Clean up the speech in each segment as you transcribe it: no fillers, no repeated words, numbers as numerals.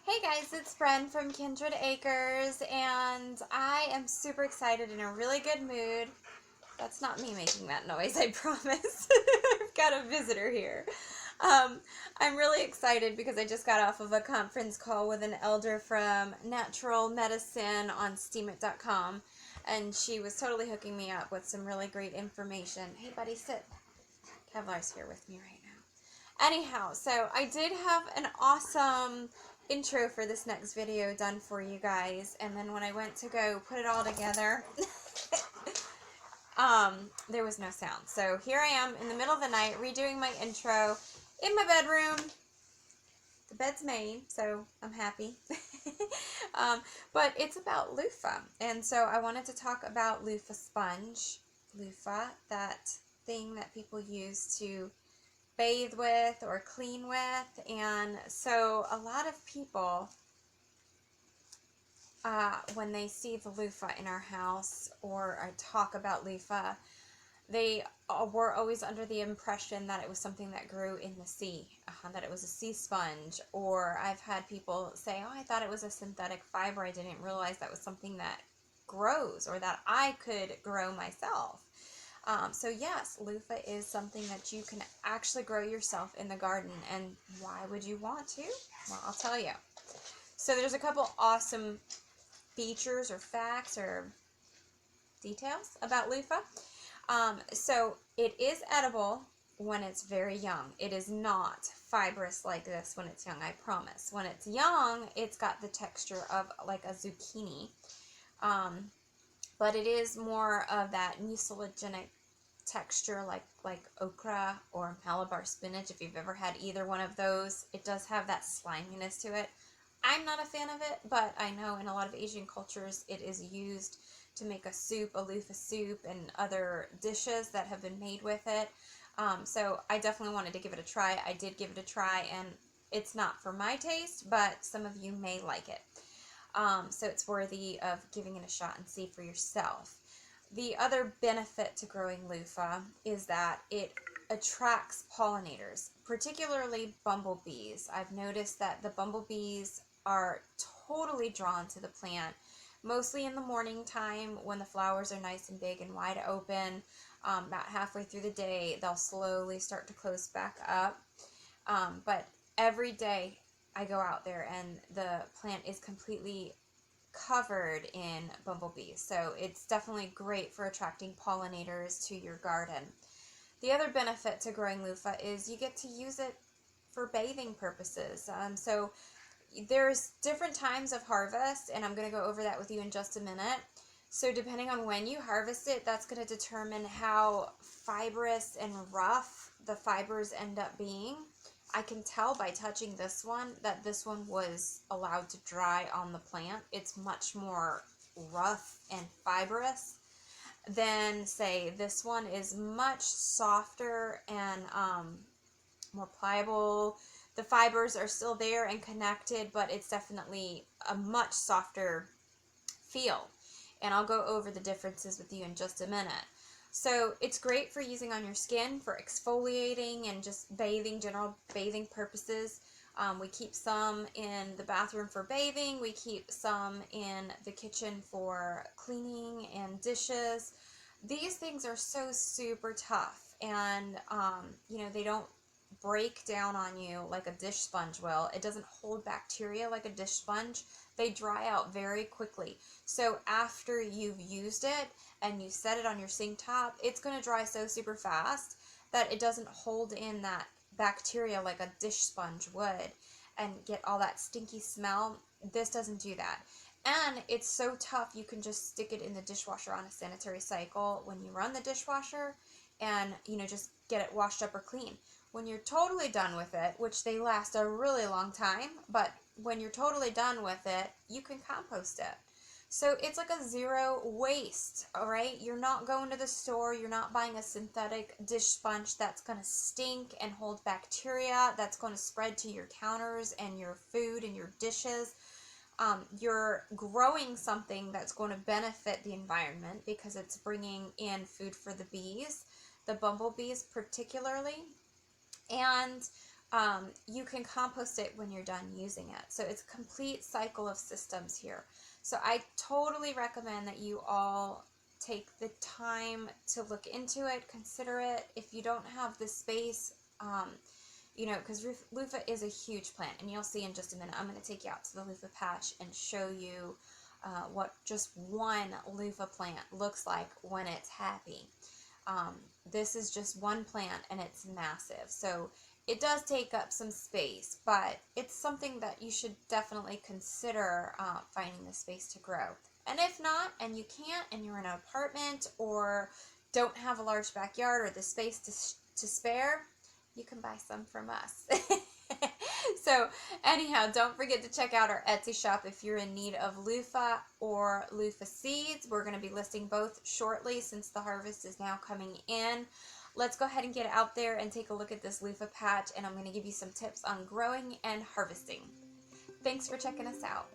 Hey guys, it's Bren from Kindred Acres, and I am super excited in a really good mood. That's not me making that noise, I promise. I've got a visitor here. I'm really excited because I just got off of a conference call with an elder from Natural Medicine on steamit.com, and she was totally hooking me up with some really great information. Hey buddy, sit. Kevlar's here with me right now. Anyhow, so I did have an awesome intro for this next video done for you guys, and then when I went to go put it all together, there was no sound. So here I am in the middle of the night redoing my intro in my bedroom. The bed's made, so I'm happy. But it's about loofah, and so I wanted to talk about loofah sponge. Loofah, that thing that people use to bathe with or clean with. And so a lot of people, when they see the loofah in our house or I talk about loofah, they were always under the impression that it was something that grew in the sea, that it was a sea sponge. Or I've had people say, oh, I thought it was a synthetic fiber. I didn't realize that was something that grows or that I could grow myself. So yes, loofah is something that you can actually grow yourself in the garden. And why would you want to? Well, I'll tell you. So there's a couple awesome features or facts or details about loofah. So it is edible when it's very young. It is not fibrous like this when it's young, I promise. When it's young, it's got the texture of like a zucchini. But it is more of that mucilagenic texture like okra or Malabar spinach. If you've ever had either one of those, it does have that sliminess to it. I'm not a fan of it, but I know in a lot of Asian cultures it is used to make a soup, a loofah soup, and other dishes that have been made with it. So I definitely wanted to give it a try. I did give it a try, and it's not for my taste, but some of you may like it. So it's worthy of giving it a shot and see for yourself. The other benefit to growing loofah is that it attracts pollinators, particularly bumblebees. I've noticed that the bumblebees are totally drawn to the plant, mostly in the morning time when the flowers are nice and big and wide open. About halfway through the day, they'll slowly start to close back up. But every day I go out there and the plant is completely covered in bumblebees. So it's definitely great for attracting pollinators to your garden. The other benefit to growing loofah is you get to use it for bathing purposes. So there's different times of harvest, and I'm going to go over that with you in just a minute. So depending on when you harvest it, that's going to determine how fibrous and rough the fibers end up being. I can tell by touching this one that this one was allowed to dry on the plant. It's much more rough and fibrous than, say, this one is much softer and more pliable. The fibers are still there and connected, but it's definitely a much softer feel. And I'll go over the differences with you in just a minute. So it's great for using on your skin, for exfoliating and just bathing, general bathing purposes. We keep some in the bathroom for bathing. We keep some in the kitchen for cleaning and dishes. These things are so super tough, and they don't break down on you like a dish sponge will. It doesn't hold bacteria like a dish sponge. They dry out very quickly. So after you've used it and you set it on your sink top, it's going to dry so super fast that it doesn't hold in that bacteria like a dish sponge would and get all that stinky smell. This doesn't do that. And it's so tough, you can just stick it in the dishwasher on a sanitary cycle when you run the dishwasher and, just get it washed up or clean. When you're totally done with it, which they last a really long time, but when you're totally done with it, you can compost it. So it's like a zero waste, all right? You're not going to the store, you're not buying a synthetic dish sponge that's going to stink and hold bacteria, that's going to spread to your counters and your food and your dishes. You're growing something that's going to benefit the environment because it's bringing in food for the bees, the bumblebees particularly. And you can compost it when you're done using it. So it's a complete cycle of systems here. So I totally recommend that you all take the time to look into it, consider it. If you don't have the space, you know, because loofah is a huge plant, and you'll see in just a minute. I'm going to take you out to the loofah patch and show you what just one loofah plant looks like when it's happy. This is just one plant, and it's massive. So it does take up some space, but it's something that you should definitely consider finding the space to grow. And if not, and you can't, and you're in an apartment or don't have a large backyard or the space to spare, you can buy some from us. So anyhow, don't forget to check out our Etsy shop if you're in need of loofah or loofah seeds. We're going to be listing both shortly since the harvest is now coming in. Let's go ahead and get out there and take a look at this loofah patch, and I'm going to give you some tips on growing and harvesting. Thanks for checking us out.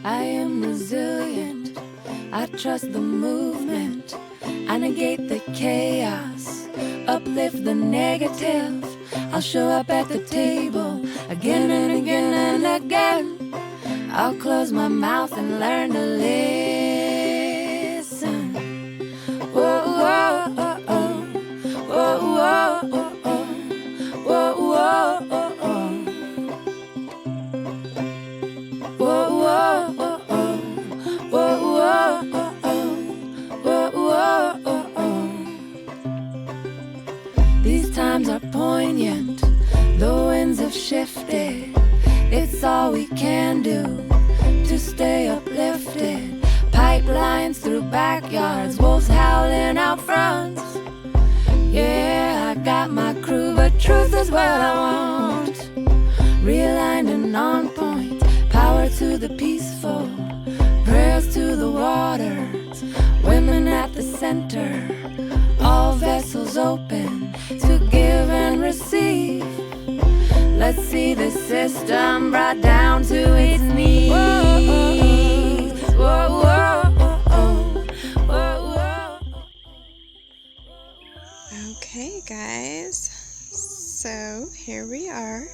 I am resilient, I trust the movement, I negate the chaos, uplift the negative. I'll show up at the table again and again and again. I'll close my mouth and learn to listen. Whoa, whoa, oh, oh. Whoa, whoa, oh, oh. Whoa, whoa, oh, oh. Whoa, whoa, oh, oh. Whoa, whoa, oh, oh. Whoa, whoa, oh, oh. These times are poignant, the winds have shifted. It's all we can do to stay uplifted. Pipelines through backyards, wolves howling out fronts. Yeah, I got my crew, but truth is what I want. Realigned and on point, power to the peaceful, prayers to the waters, women at the center, all vessels open to give and receive. Let's see the system brought down to its knees. Whoa, whoa, whoa, whoa, whoa. Okay, guys, so here we are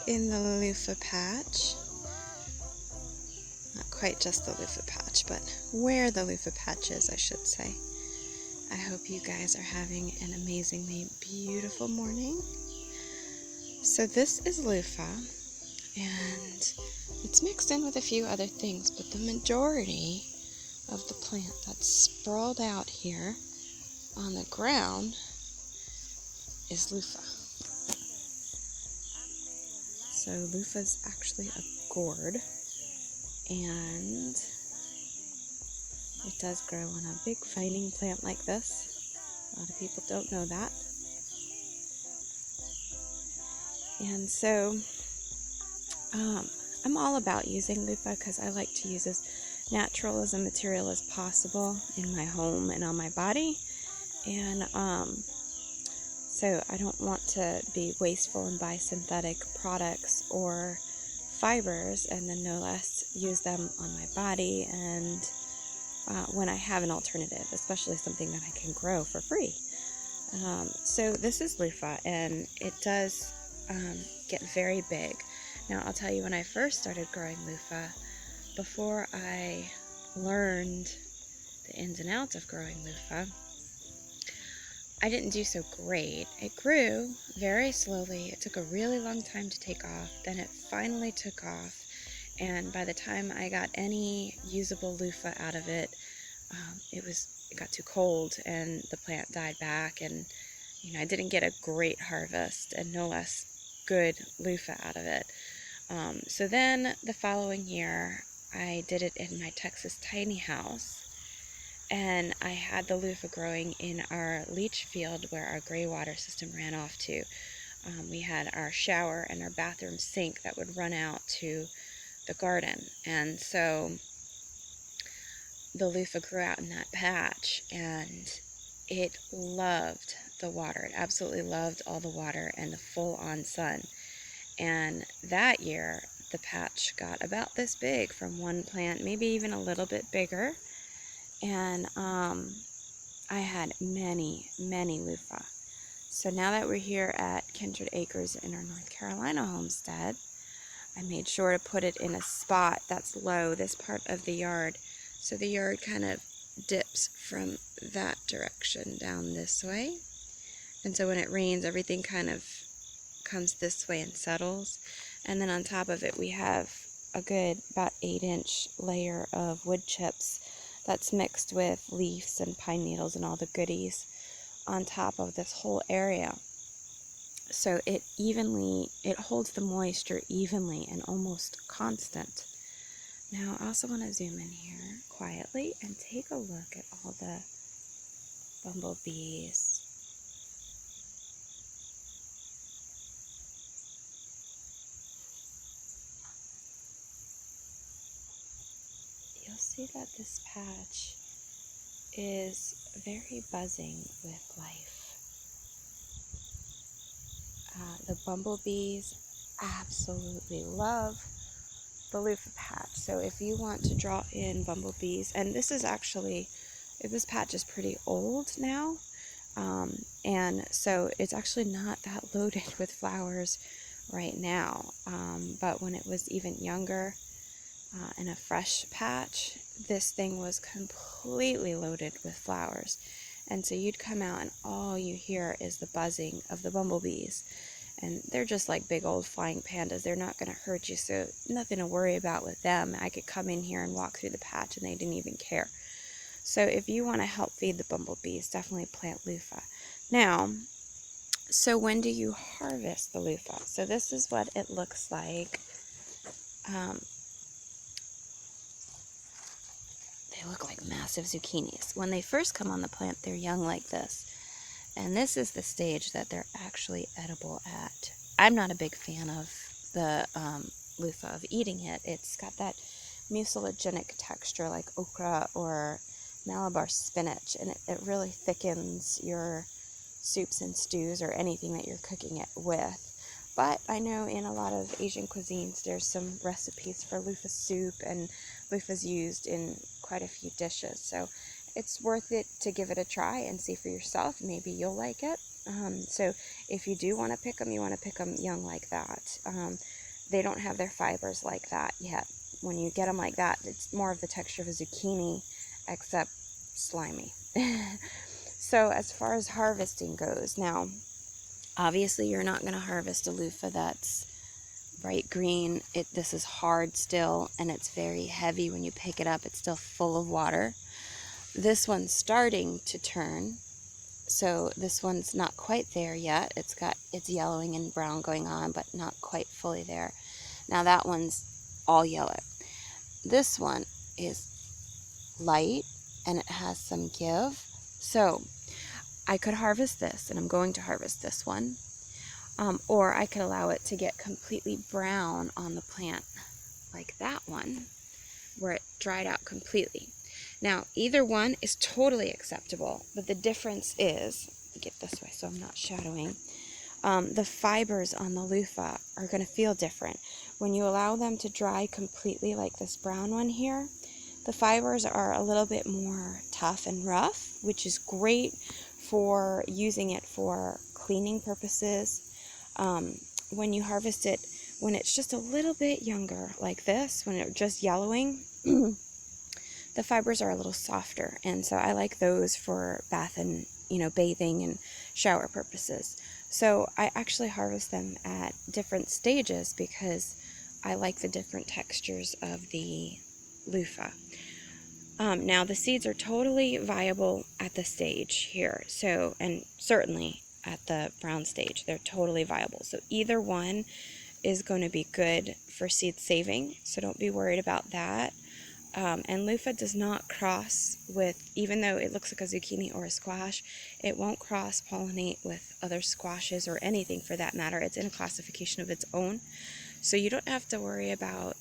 in the loofah patch. Not quite just the loofah patch, but where the loofah patch is, I should say. I hope you guys are having an amazingly beautiful morning. So this is loofah, and it's mixed in with a few other things, but the majority of the plant that's sprawled out here on the ground is loofah. So loofah is actually a gourd, and it does grow on a big fighting plant like this. A lot of people don't know that. And so I'm all about using loofah because I like to use as natural as a material as possible in my home and on my body. And so I don't want to be wasteful and buy synthetic products or fibers and then no less use them on my body and when I have an alternative, especially something that I can grow for free. So this is loofah, and it does get very big. Now I'll tell you, when I first started growing loofah, before I learned the ins and outs of growing loofah, I didn't do so great. It grew very slowly. It took a really long time to take off. Then it finally took off. And by the time I got any usable loofah out of it, it got too cold and the plant died back. And, you know, I didn't get a great harvest and no less good loofah out of it. So then the following year, I did it in my Texas tiny house. And I had the loofah growing in our leach field where our gray water system ran off to. We had our shower and our bathroom sink that would run out to the garden. And so the loofah grew out in that patch, and it loved the water. It absolutely loved all the water and the full-on sun. And that year, the patch got about this big from one plant, maybe even a little bit bigger. And I had many, many loofah. So now that we're here at Kindred Acres in our North Carolina homestead, I made sure to put it in a spot that's low, this part of the yard. So the yard kind of dips from that direction down this way. And so when it rains, everything kind of comes this way and settles. And then on top of it, we have a good about 8-inch layer of wood chips that's mixed with leaves and pine needles and all the goodies on top of this whole area. So it holds the moisture evenly and almost constant. Now I also want to zoom in here quietly and take a look at all the bumblebees. You'll see that this patch is very buzzing with life. The bumblebees absolutely love the Loofah patch. So if you want to draw in bumblebees, and this patch is pretty old now, and so it's actually not that loaded with flowers right now. But when it was even younger, in a fresh patch, this thing was completely loaded with flowers. And so you'd come out and all you hear is the buzzing of the bumblebees. And they're just like big old flying pandas. They're not going to hurt you, so nothing to worry about with them. I could come in here and walk through the patch and they didn't even care. So if you want to help feed the bumblebees, definitely plant loofah. Now, so when do you harvest the loofah? So this is what it looks like. They look like massive zucchinis. When they first come on the plant, they're young like this. And this is the stage that they're actually edible at. I'm not a big fan of the loofah, of eating it. It's got that mucilagenic texture like okra or Malabar spinach, and it really thickens your soups and stews or anything that you're cooking it with. But I know in a lot of Asian cuisines there's some recipes for loofah soup, and loofah's used in quite a few dishes. So it's worth it to give it a try and see for yourself. Maybe you'll like it. So if you do want to pick them, you want to pick them young like that. They don't have their fibers like that yet. When you get them like that, it's more of the texture of a zucchini, except slimy. So as far as harvesting goes, now, obviously you're not going to harvest a loofah that's bright green. This is hard still, and it's very heavy. When you pick it up, it's still full of water. This one's starting to turn, so this one's not quite there yet. It's yellowing and brown going on, but not quite fully there. Now that one's all yellow. This one is light, and it has some give. So I could harvest this, and I'm going to harvest this one. Or I could allow it to get completely brown on the plant, like that one, where it dried out completely. Now, either one is totally acceptable, but the difference is, get this way so I'm not shadowing, the fibers on the loofah are going to feel different. When you allow them to dry completely, like this brown one here, the fibers are a little bit more tough and rough, which is great for using it for cleaning purposes. When you harvest it, when it's just a little bit younger, like this, when it's just yellowing, the fibers are a little softer, and so I like those for bath and, bathing and shower purposes. So I actually harvest them at different stages because I like the different textures of the loofah. Now the seeds are totally viable at the stage here, so, and certainly at the brown stage, they're totally viable. So either one is going to be good for seed saving, so don't be worried about that. And loofah does not cross with, even though it looks like a zucchini or a squash, it won't cross-pollinate with other squashes or anything for that matter. It's in a classification of its own, so you don't have to worry about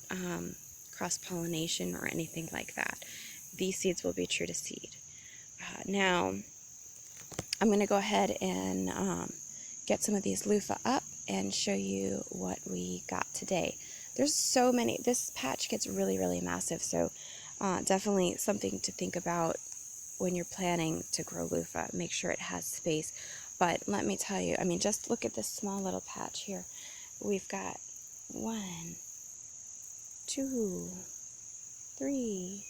cross-pollination or anything like that. These seeds will be true to seed. Now, I'm going to go ahead and get some of these loofah up and show you what we got today. There's so many. This patch gets really, really massive, so definitely something to think about when you're planning to grow loofah. Make sure it has space. But let me tell you, I mean, just look at this small little patch here. We've got 1, 2, 3,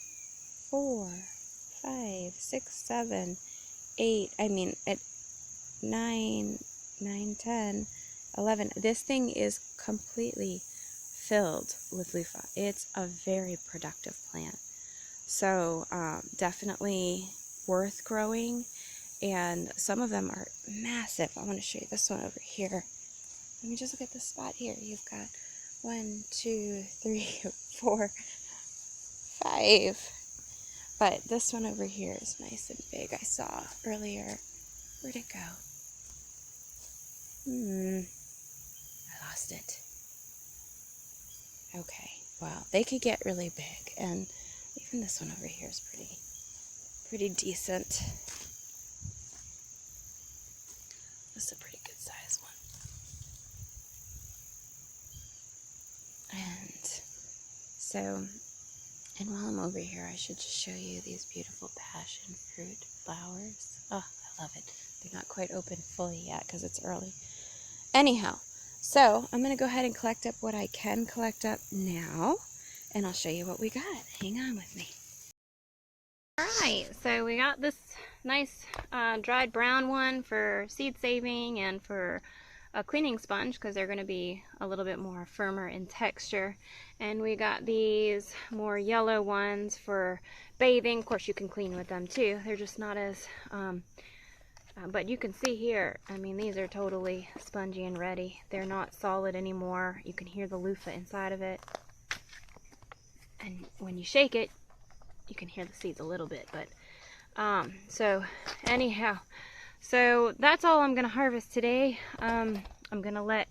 4, 5, 6, 7, 8. I mean, at 9, 10, 11. This thing is completely filled with loofah. It's a very productive plant. So definitely worth growing. And some of them are massive. I want to show you this one over here. Let me just look at this spot here. You've got 1, 2, 3, 4, 5. But this one over here is nice and big. I saw earlier. Where'd it go? I lost it. Okay, well, they could get really big. And even this one over here is pretty decent. This is a pretty good size one. And so, and while I'm over here, I should just show you these beautiful passion fruit flowers. Oh, I love it. They're not quite open fully yet because it's early. Anyhow, so I'm going to go ahead and collect up what I can collect up now, and I'll show you what we got. Hang on with me. Alright, so we got this nice dried brown one for seed saving and for a cleaning sponge because they're going to be a little bit more firmer in texture. And we got these more yellow ones for bathing. Of course, you can clean with them too. They're just not as, but you can see here, I mean, these are totally spongy and ready. They're not solid anymore. You can hear the loofah inside of it. And when you shake it, you can hear the seeds a little bit, but so anyhow, so that's all I'm gonna harvest today. I'm gonna let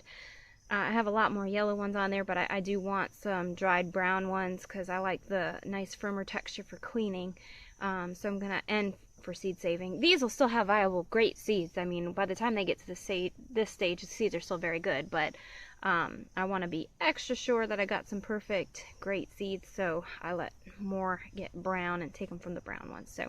I have a lot more yellow ones on there, but I do want some dried brown ones because I like the nice firmer texture for cleaning. So I'm gonna end for seed saving. These will still have viable great seeds. I mean, by the time they get to this stage, the seeds are still very good, but I want to be extra sure that I got some perfect great seeds, so I let more get brown and take them from the brown ones. So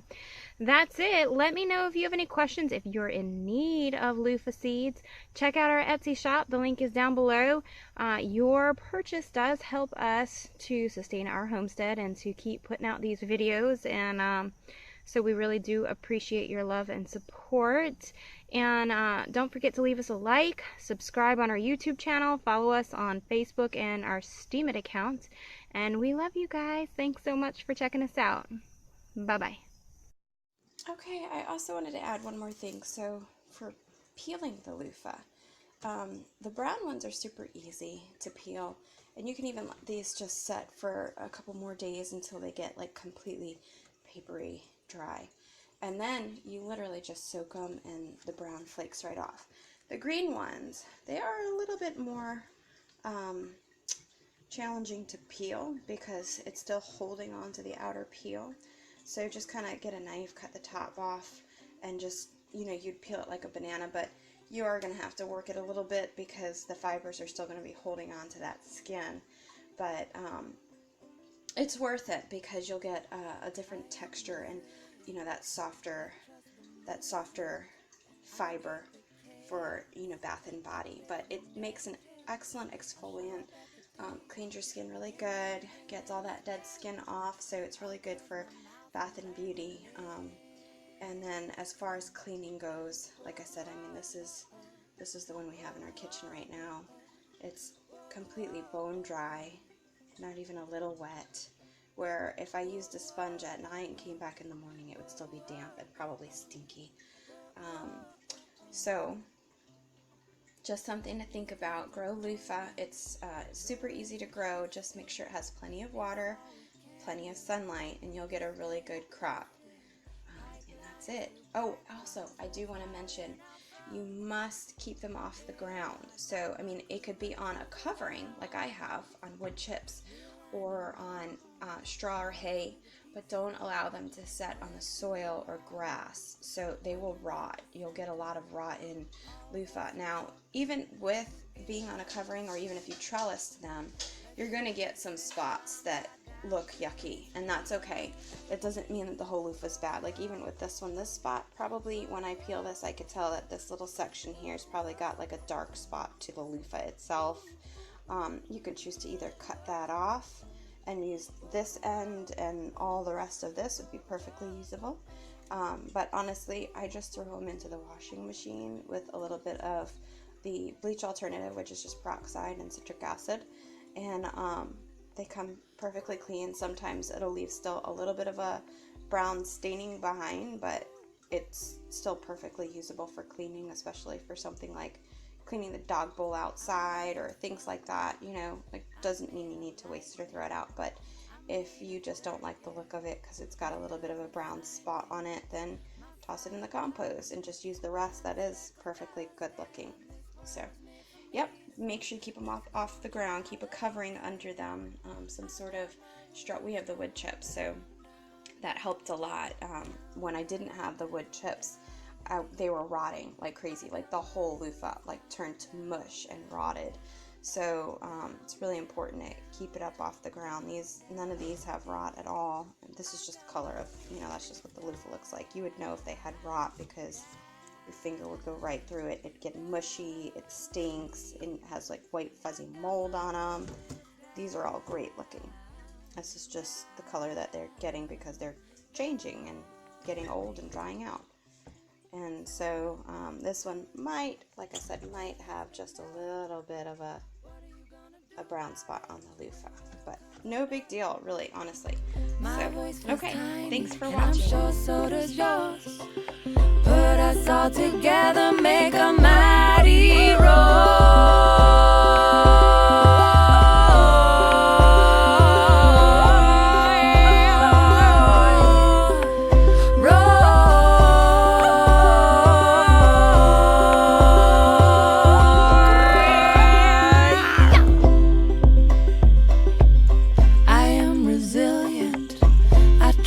that's it. Let me know if you have any questions. If you're in need of loofah seeds, check out our Etsy shop. The link is down below. Your purchase does help us to sustain our homestead and to keep putting out these videos, and so we really do appreciate your love and support. And don't forget to leave us a like, subscribe on our YouTube channel, follow us on Facebook and our Steemit account. And we love you guys. Thanks so much for checking us out. Bye-bye. Okay, I also wanted to add one more thing. So for peeling the loofah, the brown ones are super easy to peel, and you can even let these just set for a couple more days until they get like completely papery dry. And then you literally just soak them and the brown flakes right off. The green ones, they are a little bit more challenging to peel because it's still holding on to the outer peel. So just kind of get a knife, cut the top off, and just, you know, you'd peel it like a banana, but you are going to have to work it a little bit because the fibers are still going to be holding on to that skin. But it's worth it because you'll get a different texture and, you know, that softer fiber for, you know, bath and body. But it makes an excellent exfoliant, cleans your skin really good, gets all that dead skin off, so it's really good for bath and beauty. And then as far as cleaning goes, like I said, I mean, this is the one we have in our kitchen right now. It's completely bone dry, not even a little wet, where if I used a sponge at night and came back in the morning, it would still be damp and probably stinky. So just something to think about. Grow loofah. It's super easy to grow. Just make sure it has plenty of water, plenty of sunlight, and you'll get a really good crop. And that's it. Oh, also, I do want to mention, you must keep them off the ground. So, I mean, it could be on a covering, like I have, on wood chips, or on straw or hay, but don't allow them to set on the soil or grass, so they will rot. You'll get a lot of rot in loofah. Now, even with being on a covering, or even if you trellis them, you're going to get some spots that look yucky, and that's okay. It doesn't mean that the whole loofah is bad. Like even with this one, this spot, probably when I peel this, I could tell that this little section here has probably got like a dark spot to the loofah itself. You can choose to either cut that off and use this end, and all the rest of this would be perfectly usable. But honestly, I just throw them into the washing machine with a little bit of the bleach alternative, which is just peroxide and citric acid, and they come perfectly clean. Sometimes it'll leave still a little bit of a brown staining behind, but it's still perfectly usable for cleaning, especially for something like cleaning the dog bowl outside or things like that. You know, it doesn't mean you need to waste it or throw it out, but if you just don't like the look of it because it's got a little bit of a brown spot on it, then toss it in the compost and just use the rest that is perfectly good looking. So yep, make sure you keep them off the ground, keep a covering under them, some sort of straw. We have the wood chips, so that helped a lot. When I didn't have the wood chips, they were rotting like crazy. Like the whole loofah like turned to mush and rotted. So it's really important to keep it up off the ground. None of these have rot at all. This is just the color of, that's just what the loofah looks like. You would know if they had rot because your finger would go right through it. It'd get mushy, it stinks, and it has like white fuzzy mold on them. These are all great looking. This is just the color that they're getting because they're changing and getting old and drying out. And so this one might, like I said, might have just a little bit of a brown spot on the loofah, but no big deal, really, honestly. So, okay, thanks for watching. I'm sure so does yours. Put us all together, make a mighty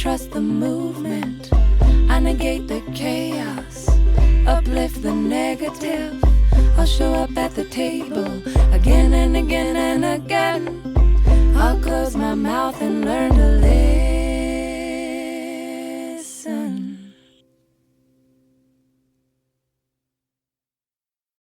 trust the movement, I negate the chaos, uplift the negative. I'll show up at the table again and again and again. I'll close my mouth and learn to live.